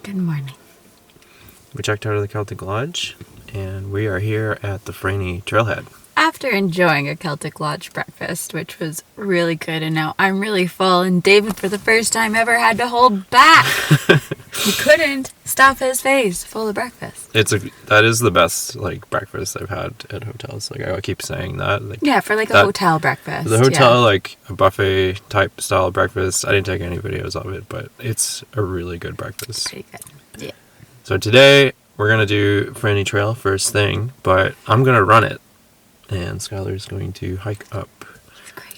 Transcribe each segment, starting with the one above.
Good morning. We checked out of the Celtic Lodge, and we are here at the Franey trailhead. After enjoying a Celtic Lodge breakfast, which was really good, and now I'm really full, and David, for the first time ever, had to hold back. He couldn't stop his face full of breakfast. That is the best breakfast I've had at hotels. I keep saying that. For a hotel breakfast. The hotel, a buffet type style breakfast. I didn't take any videos of it, but it's a really good breakfast. Pretty good. Yeah. So today we're gonna do Franey Trail first thing, but I'm gonna run it. And Skylar's going to hike up.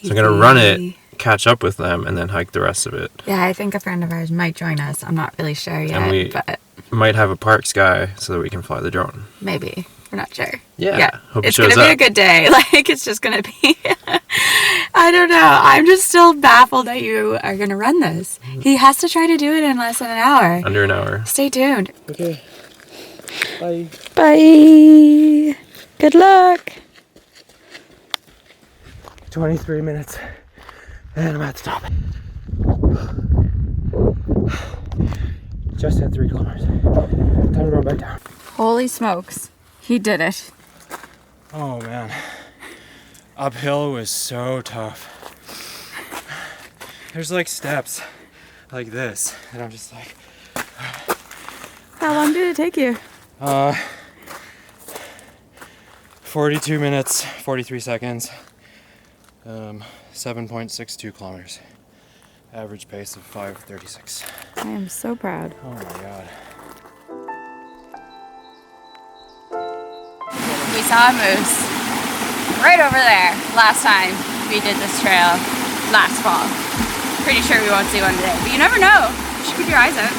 So I'm going to run it, catch up with them, and then hike the rest of it. Yeah, I think a friend of ours might join us. I'm not really sure yet. And we might have a park sky so that we can fly the drone. Maybe. We're not sure. Yeah. Hope it's going to be a good day. It's just going to be... I don't know. I'm just still baffled that you are going to run this. He has to try to do it in less than an hour. Under an hour. Stay tuned. Okay. Bye. Bye. Good luck. 23 minutes, and I'm at the top. Just had 3 kilometers. Time to run back down. Holy smokes. He did it. Oh man. Uphill was so tough. There's steps like this, and I'm just like... How long did it take you? 42 minutes, 43 seconds. 7.62 kilometers. Average pace of 5:36. I am so proud. Oh my god. We saw a moose right over there last time we did this trail last fall. Pretty sure we won't see one today, but you never know. You should keep your eyes out.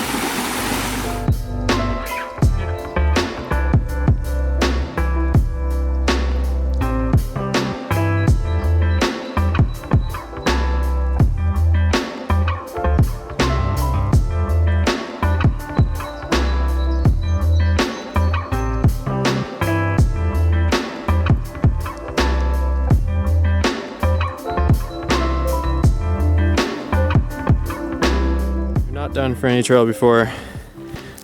Done Franey Trail before,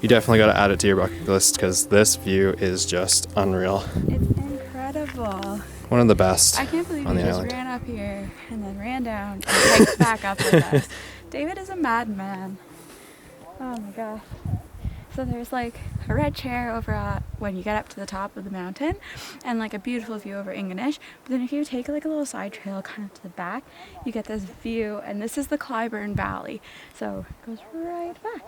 you definitely got to add it to your bucket list because this view is just unreal. It's incredible. One of the best. I can't believe on he the just island. ran up here and then ran down and hiked back up with us. David is a madman. Oh my gosh. So there's a red chair over when you get up to the top of the mountain and a beautiful view over Ingonish. But then if you take a little side trail kind of to the back, you get this view, and this is the Clybourne Valley. So it goes right back.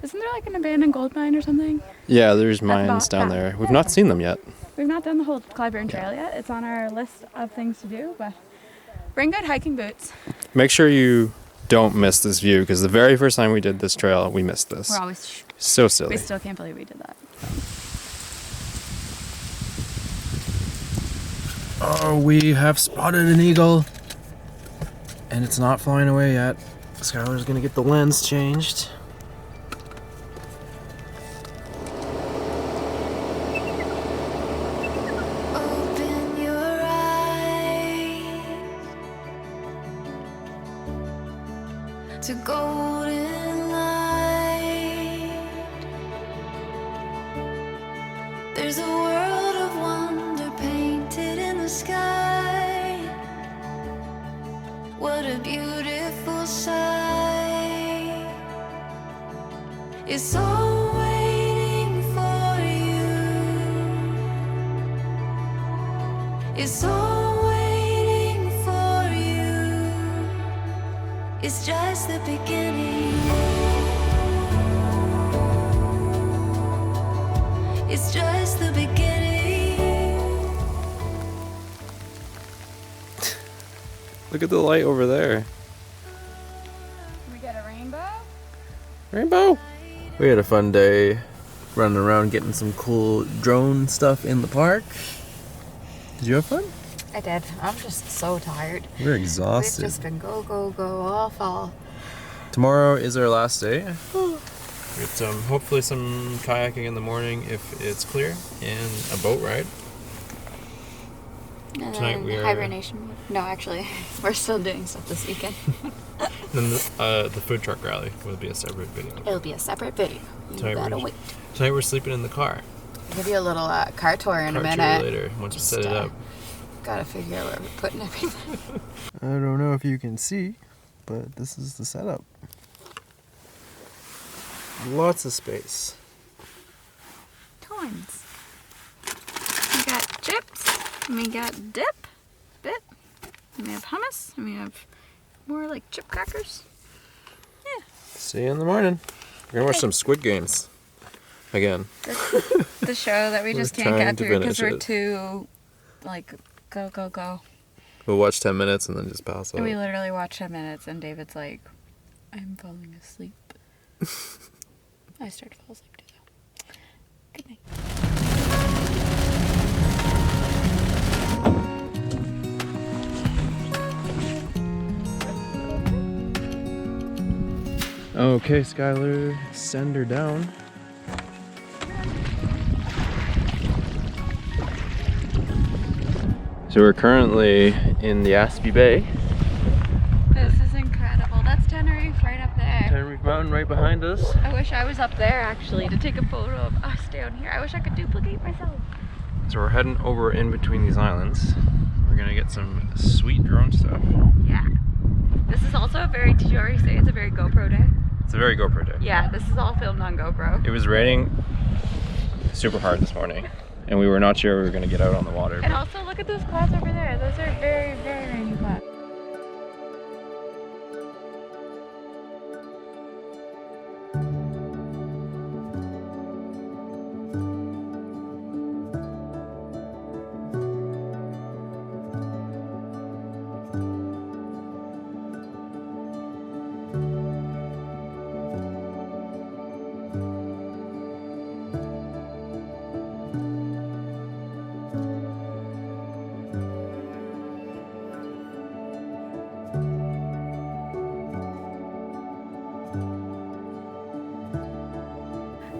Isn't there an abandoned gold mine or something? Yeah, there's mines down there. We've not seen them yet. We've not done the whole Clybourne Trail yet. It's on our list of things to do, but bring good hiking boots. Make sure you don't miss this view because the very first time we did this trail, we missed this. We're always... So silly. We still can't believe we did that. Oh, we have spotted an eagle, and it's not flying away yet. Skylar's gonna get the lens changed. Open your eyes to golden light. There's a world of wonder painted in the sky. What a beautiful sight. It's all waiting for you. It's all waiting for you. It's just the beginning. It's just the beginning. Look at the light over there. Can we get a rainbow? Rainbow. We had a fun day running around getting some cool drone stuff in the park. Did you have fun? I did. I'm just so tired. We're exhausted. We've just been go, go, go all fall. Tomorrow is our last day. With hopefully some kayaking in the morning if it's clear, and a boat ride. And Tonight then we are... hibernation. No, actually, we're still doing stuff this weekend. Then the food truck rally will be a separate video. It'll be a separate video. You gotta wait. Tonight we're sleeping in the car. I'll give you a little car tour in a minute. Car tour later, once we set it up. Gotta figure out where we're putting everything. I don't know if you can see, but this is the setup. Lots of space. Tons. We got chips, and we got bit, and we have hummus, and we have more like chip crackers. Yeah. See you in the morning. We're gonna watch some Squid Games. Again. The show that we just can't get through because we're too, like, go. We'll watch 10 minutes and then just pass out. And we literally watch 10 minutes, and David's like, I'm falling asleep. I started to fall asleep too, though. Good night. Okay, Skylar, send her down. So we're currently in the Aspy Bay. This is incredible. That's Tenerife right up there. Tenerife Mountain right behind us. I wish I was up there actually to take a photo of us down here. I wish I could duplicate myself. So we're heading over in between these islands. We're gonna get some sweet drone stuff. Yeah. This is also a very, did you already say it's a very GoPro day? It's a very GoPro day. Yeah, this is all filmed on GoPro. It was raining super hard this morning, and we were not sure we were gonna get out on the water. And also look at those clouds over there. Those are very, very rainy clouds.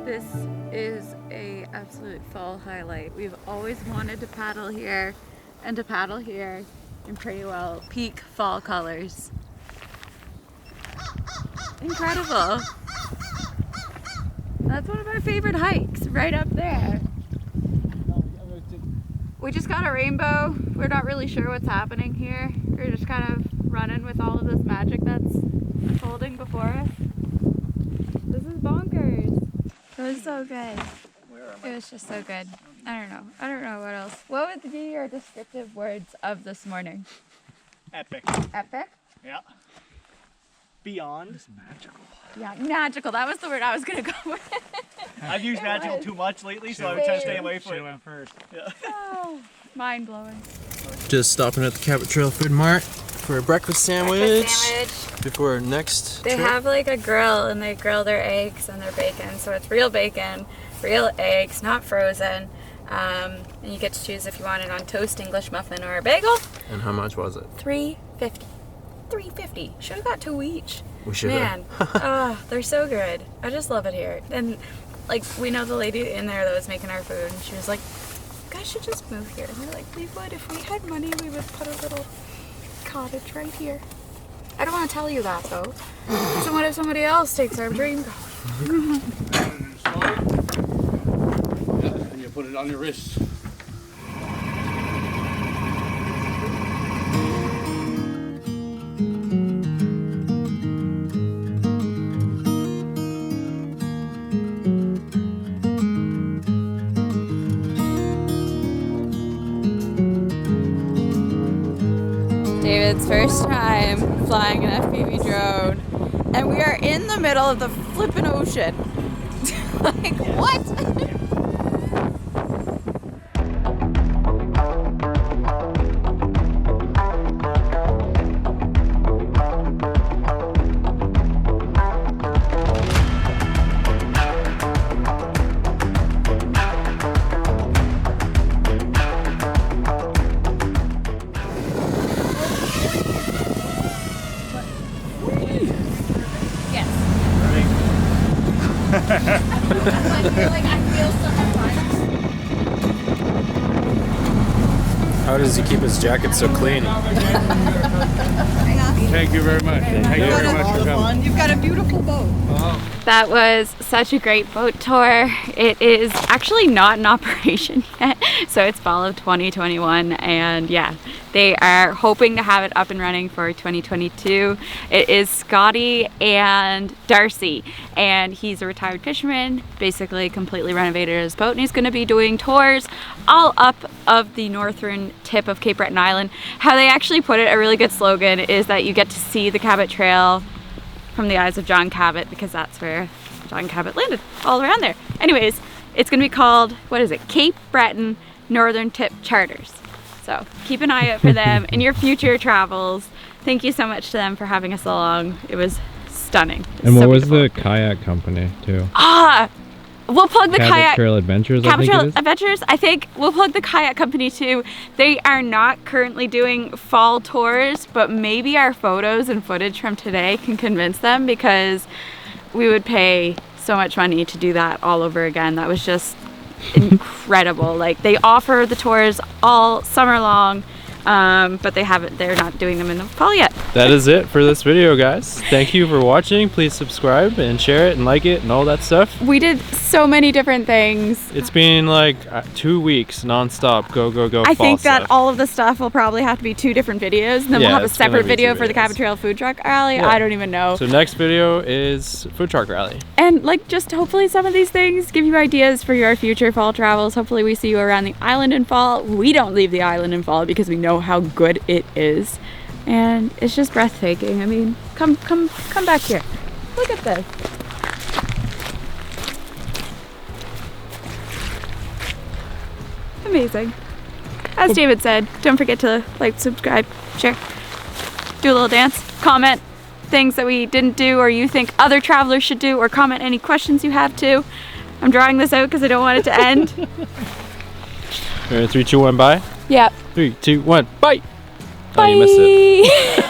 This is a absolute fall highlight. We've always wanted to paddle here and to paddle here in pretty well peak fall colors. Incredible. That's one of our favorite hikes, right up there. We just got a rainbow. We're not really sure what's happening here. We're just kind of running with all of this magic that's unfolding before us. This is bonkers. It was so good. It was just so good. I don't know what else. What would be your descriptive words of this morning? Epic. Epic? Yeah. Beyond. Magical. Yeah, magical. That was the word I was gonna go with. I've used magical too much lately, so I would try to stay away from it. Went first. Yeah. Oh, mind blowing. Just stopping at the Cabot Trail Food Mart for a breakfast sandwich. Before our next They trip. have like a grill and they grill their eggs and their bacon. So it's real bacon, real eggs, not frozen. And you get to choose if you want it on toast, English muffin, or a bagel. And how much was it? $3.50. $3.50. Should have got 2 each. We should Man, oh, they're so good. I just love it here. And like we know the lady in there that was making our food, and she was like, "You guys should just move here." And we're like, "We would if we had money. We would put a little cottage right here." I don't want to tell you that though. So what if somebody else takes our dream home? And you put it on your wrist. David's first time flying an FPV drone, and we are in the middle of the flippin' ocean. Like, what? How does he keep his jacket so clean? Thank you very much. Thank you very much for coming. You've got a beautiful boat. That was such a great boat tour. It is actually not in operation yet, so it's fall of 2021, and yeah, they are hoping to have it up and running for 2022. It is Scotty and Darcy, and he's a retired fisherman, basically completely renovated his boat, and he's going to be doing tours all up of the northern tip of Cape Breton Island. How they actually put it, a really good slogan, is that you get to see the Cabot Trail from the eyes of John Cabot, because that's where John Cabot landed, all around there. Anyways, it's gonna be called, what is it, Cape Breton Northern Tip Charters. So keep an eye out for them in your future travels. Thank you so much to them for having us along. It was stunning. And what so was beautiful. the kayak company too? We'll plug the Cabot kayak Trail Adventures. Cabot I think Trail it is. Adventures. I think we'll plug the kayak company too. They are not currently doing fall tours, but maybe our photos and footage from today can convince them, because we would pay so much money to do that all over again. That was just incredible. Like, they offer the tours all summer long, but they're not doing them in the fall yet. That is it for this video, guys. Thank you for watching. Please subscribe and share it and like it and all that stuff. We did so many different things. It's been like 2 weeks non-stop. Go, go, go. I fall think that stuff. all of the stuff will probably have to be 2 different videos, and then Yeah, we'll have a it's gonna separate be video 2 for the videos. Cabot Trail Food Truck Rally. Yeah. I don't even know. So next video is food truck rally. And like, just hopefully some of these things give you ideas for your future fall travels. Hopefully we see you around the island in fall. We don't leave the island in fall because we know how good it is. And it's just breathtaking. I mean, come back here. Look at this. Amazing. As David said, don't forget to like, subscribe, share, do a little dance, comment things that we didn't do or you think other travelers should do, or comment any questions you have too. I'm drawing this out because I don't want it to end. 3, 2, 1, bye. Yeah. 3, 2, 1, bye. Bye. Oh, you missed it.